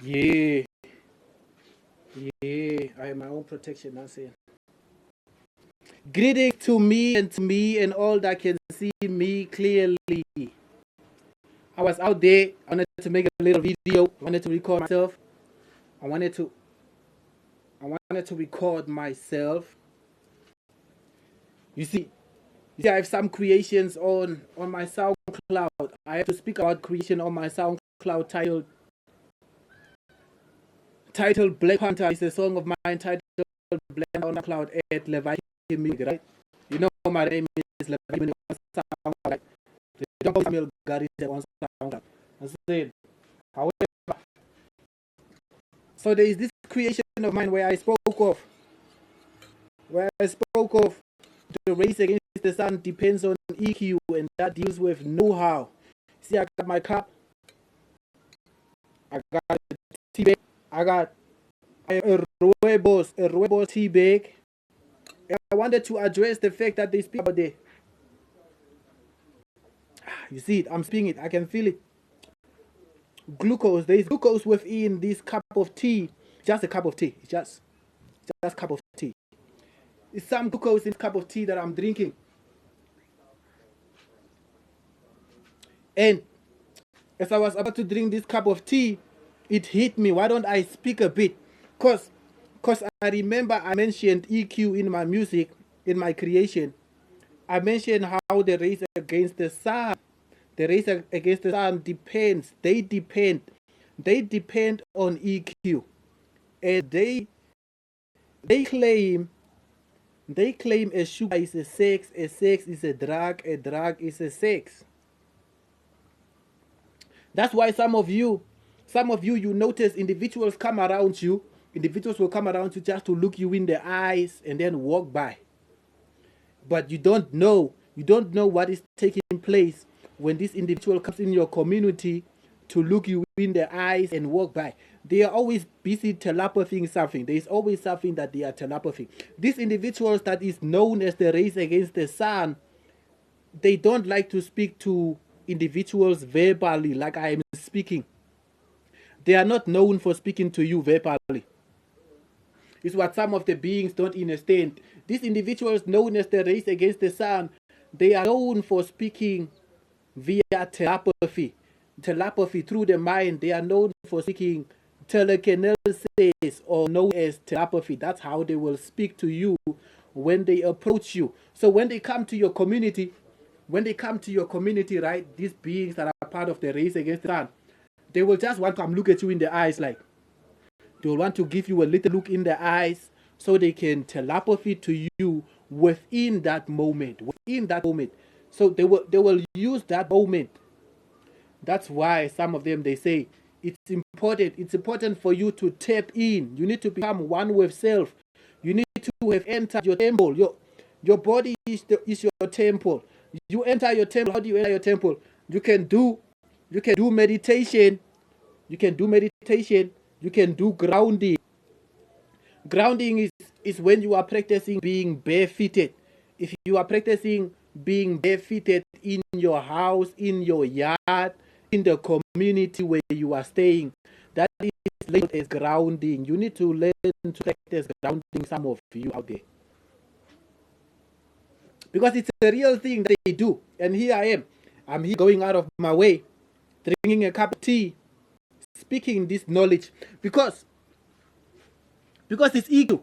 Yeah, yeah. I have my own protection. That's it. Greetings to me and all that can see me clearly. I was out there. I wanted to make a little video. I wanted to record myself. I wanted to. I wanted to record myself. You see, I have some creations on my SoundCloud. I have to speak about creation on my SoundCloud titled Black Panther. It's a song of mine titled Black Panther on SoundCloud at Leviathan Music, right? You know my name is Leviathan on SoundCloud. Right? So don't call me Gary on SoundCloud. That's it. However, so there is this creation of mine where I spoke of the race against the sun depends on EQ, and that deals with know-how. See, I got my cup, I got a tea bag, I got a Rooibos tea bag. And I wanted to address the fact that they speak about the. You see it, I'm speaking it, I can feel it. Glucose, there is glucose within this cup of tea. Just a cup of tea. It's just a cup of tea. It's some glucose in this cup of tea that I'm drinking. And as I was about to drink this cup of tea, it hit me. Why don't I speak a bit? Because I remember I mentioned EQ in my music, in my creation. I mentioned how the race against the sun, depends. They depend on EQ, and they claim a sugar is a sex is a drug is a sex. That's why some of you you notice individuals will come around you just to look you in the eyes and then walk by. But you don't know what is taking place when this individual comes in your community to look you in the eyes and walk by. They are always busy telepathing something. There is always something that they are telepathing. These individuals that is known as the race against the sun, they don't like to speak to individuals verbally like I am speaking. They are not known for speaking to you verbally. It's what some of the beings don't understand. These individuals known as the race against the sun, they are known for speaking via telepathy. Telepathy through the mind. They are known for speaking telekinesis, or known as telepathy. That's how they will speak to you when they approach you. So when they come to your community, right, these beings that are part of the race against the sun, they will just want to come look at you in the eyes, like they will want to give you a little look in the eyes so they can telepathy to you within that moment. So they will use that moment. That's why some of them, they say it's important for you to tap in. You need to become one with self. You need to have entered your temple. Your body is your temple. You enter your temple. How do you enter your temple? You can do meditation. You can do grounding. Grounding is when you are practicing being barefooted. If you are practicing being barefooted in your house, in your yard, in the community where you are staying, that is labeled as grounding. You need to learn to practice grounding, some of you out there. Because it's a real thing that they do. And here I am. I'm here going out of my way, drinking a cup of tea, speaking this knowledge. Because it's EQ.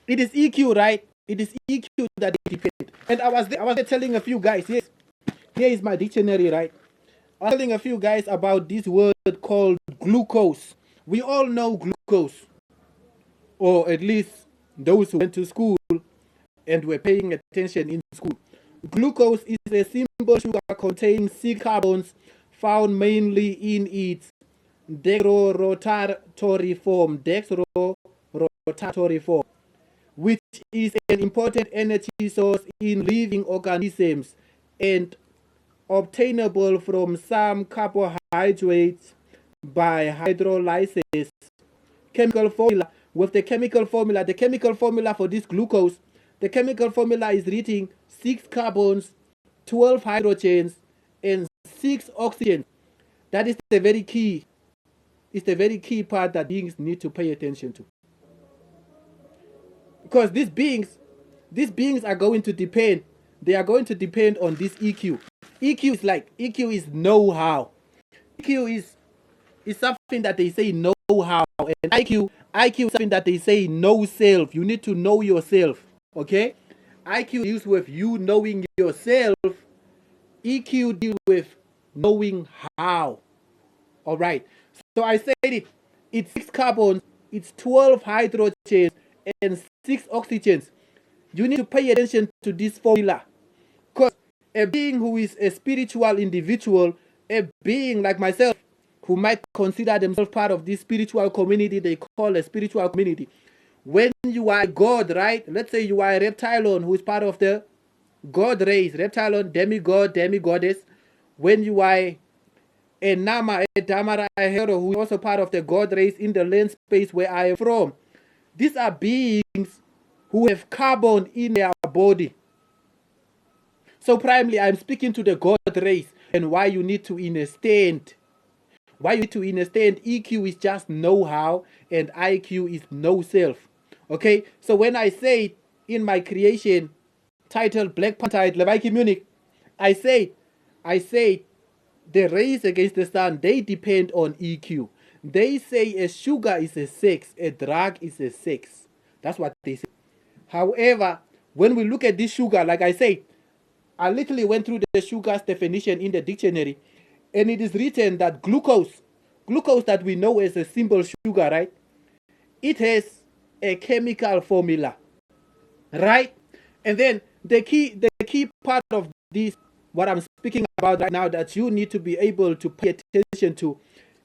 It is EQ, right? It is EQ that they depend. And I was there telling a few guys, yes, here is my dictionary, right? I was telling a few guys about this word called glucose. We all know glucose, or at least those who went to school and were paying attention in school. Glucose is a simple sugar containing 6 carbons found mainly in its dextrorotatory form, which is an important energy source in living organisms and obtainable from some carbohydrates by hydrolysis. Chemical formula. With the chemical formula for this glucose, the chemical formula is written 6 carbons, 12 hydrogens, and 6 oxygens. That is the very key. is the very key part that beings need to pay attention to. Because these beings are going to depend. They are going to depend on this EQ. EQ is know-how. EQ is something that they say know-how, and IQ is something that they say know self. You need to know yourself. Okay, IQ deals with you knowing yourself. EQ deals with knowing how. All right. So I said it. It's 6 carbons, it's 12 hydrogens, and 6 oxygens. You need to pay attention to this formula. Because a being who is a spiritual individual, a being like myself, who might consider themselves part of this spiritual community they call a spiritual community. When you are God, right? Let's say you are a reptilian who is part of the God race, reptilian, demigod, demigoddess. When you are a Nama, a Damara, a hero who is also part of the God race in the land space where I am from. These are beings who have carbon in their body. So primarily I'm speaking to the God race and why you need to understand. Why you need to understand EQ is just know-how and IQ is know self. Okay, so when I say in my creation titled Black Panther Leviathan Munich, I say the race against the sun, they depend on EQ. They say a sugar is a 6, a drug is a 6. That's what they say. However, when we look at this sugar, like I said, I literally went through the sugar's definition in the dictionary, and it is written that glucose that we know as a simple sugar, right? It has a chemical formula, right? And then the key part of this, what I'm speaking about right now, that you need to be able to pay attention to,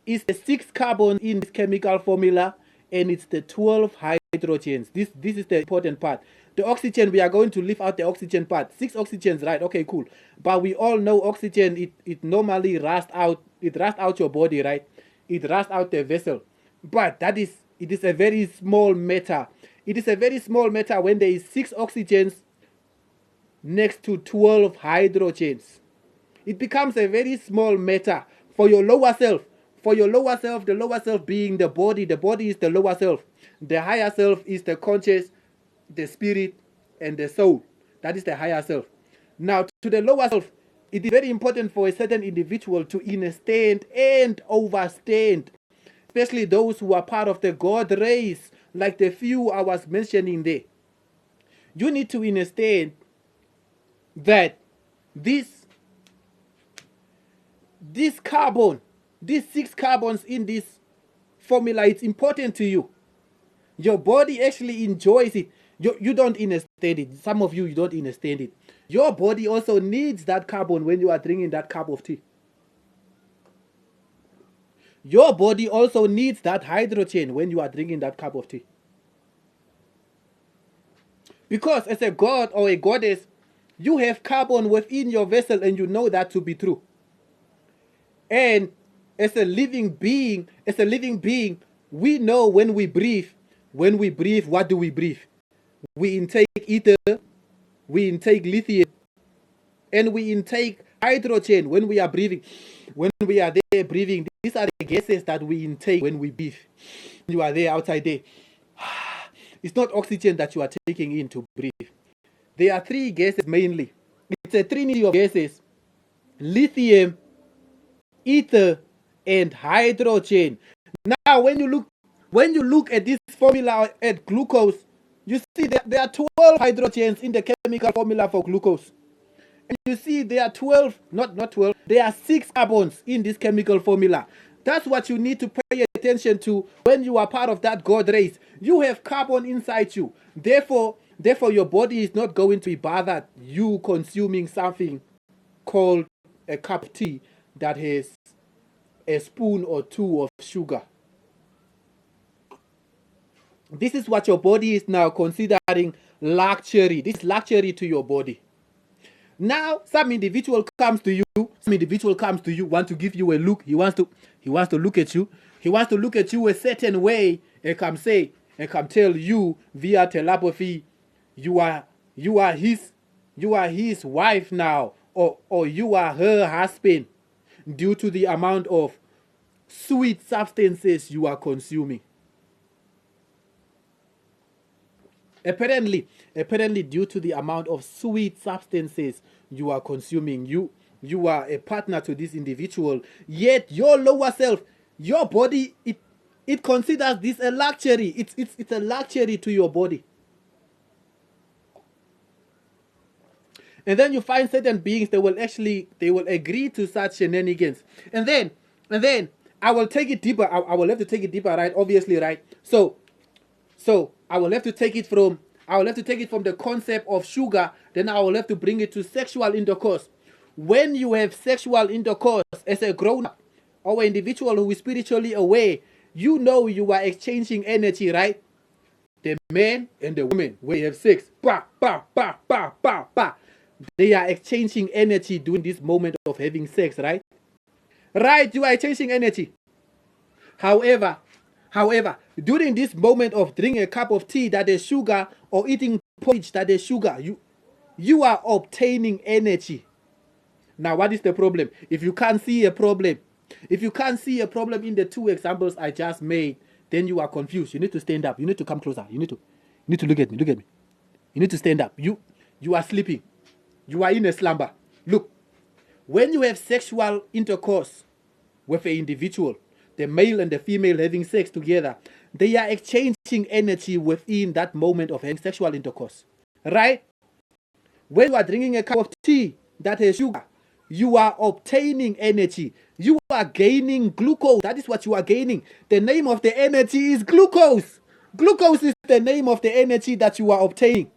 is the 6 carbon in this chemical formula, and it's the 12 hydrogens. This is the important part. The oxygen, we are going to leave out the oxygen part. 6 oxygens, right? Okay, cool. But we all know oxygen, it normally rusts out. It rusts out your body, right? It rusts out the vessel. But it is a very small matter. It is a very small matter when there is 6 oxygens next to 12 hydrogens. It becomes a very small matter for your lower self. For your lower self, the lower self being the body is the lower self. The higher self is the conscious, the spirit, and the soul. That is the higher self. Now, to the lower self, it is very important for a certain individual to understand and overstand, especially those who are part of the God race, like the few I was mentioning there. You need to understand that this carbon, these 6 carbons in this formula, it's important to you. Your body actually enjoys it. You don't understand it. Some of you don't understand it. Your body also needs that carbon when you are drinking that cup of tea. Your body also needs that hydrogen when you are drinking that cup of tea. Because as a god or a goddess, you have carbon within your vessel and you know that to be true. And as a living being, we know when we breathe, what do we breathe? We intake ether, we intake lithium, and we intake hydrogen when we are breathing. When we are there breathing, these are the gases that we intake when we breathe. You are there outside there. It's not oxygen that you are taking in to breathe. There are 3 gases mainly. It's a trinity of gases: lithium, ether, and hydrogen. Now, when you look at this formula at glucose, you see that there are 12 hydrogens in the chemical formula for glucose. And you see there are 12, not 12, there are 6 carbons in this chemical formula. That's what you need to pay attention to when you are part of that God race. You have carbon inside you. Therefore, your body is not going to be bothered you consuming something called a cup of tea that has a spoon or 2 of sugar. This is what your body is now considering luxury. This is luxury to your body. Now, some individual comes to you, want to give you a look. He wants to look at you. He wants to look at you a certain way and come tell you via telepathy, you are his wife now, or you are her husband, due to the amount of sweet substances you are consuming. Apparently, due to the amount of sweet substances you are consuming, you are a partner to this individual, yet your lower self, your body, it considers this a luxury. It's a luxury to your body. And then you find certain beings they will agree to such shenanigans. And then I will take it deeper. I will have to take it deeper, right? Obviously, right? So I will have to take it from the concept of sugar, then I will have to bring it to sexual intercourse. When you have sexual intercourse as a grown-up or an individual who is spiritually aware, you know you are exchanging energy, right? The man and the woman, when you have sex, they are exchanging energy during this moment of having sex, right? Right, you are exchanging energy. However, during this moment of drinking a cup of tea that is sugar or eating porridge that is sugar, you are obtaining energy. Now, what is the problem? If you can't see a problem in the two examples I just made, then you are confused. You need to stand up. You need to come closer. You need to look at me. You need to stand up. You are sleeping. You are in a slumber. Look, when you have sexual intercourse with an individual, the male and the female having sex together, they are exchanging energy within that moment of having sexual intercourse. Right? When you are drinking a cup of tea that has sugar, you are obtaining energy. You are gaining glucose. That is what you are gaining. The name of the energy is glucose. Glucose is the name of the energy that you are obtaining.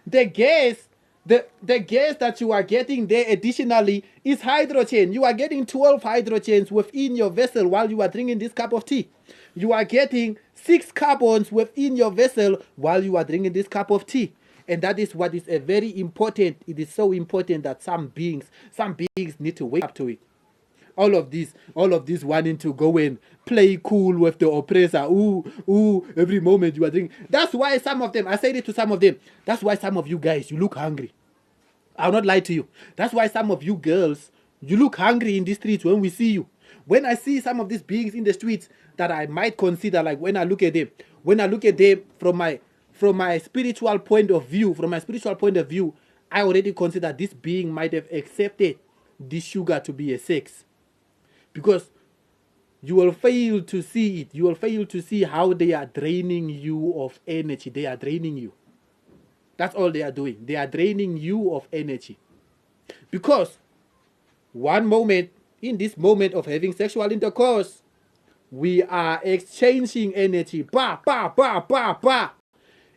The gas that you are getting there additionally is hydrogen. You are getting 12 hydrogens within your vessel while you are drinking this cup of tea. You are getting 6 carbons within your vessel while you are drinking this cup of tea. And that is what is a very important. It is so important that some beings need to wake up to it. All of this wanting to go and play cool with the oppressor. Every moment you are drinking. That's why some of them, I said it to some of them, that's why some of you guys, you look hungry. I'll not lie to you. That's why some of you girls, you look hungry in the streets when we see you. When I see some of these beings in the streets that I might consider, like when I look at them from my spiritual point of view, I already consider this being might have accepted this sugar to be a sex. Because you will fail to see it. You will fail to see how they are draining you of energy. They are draining you. That's all they are doing. They are draining you of energy. Because one moment, in this moment of having sexual intercourse, we are exchanging energy.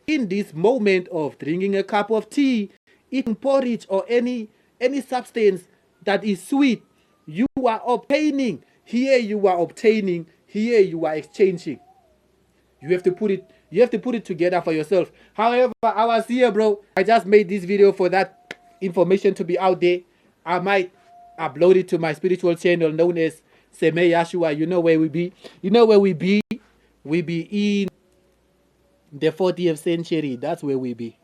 In this moment of drinking a cup of tea, eating porridge or any substance that is sweet, you are obtaining. Here you are obtaining. Here you are exchanging. You have to put it together for yourself. However, I was here, bro. I just made this video for that information to be out there. I might upload it to my spiritual channel known as Seme Yashua. You know where we be. We be in the 40th century. That's where we be.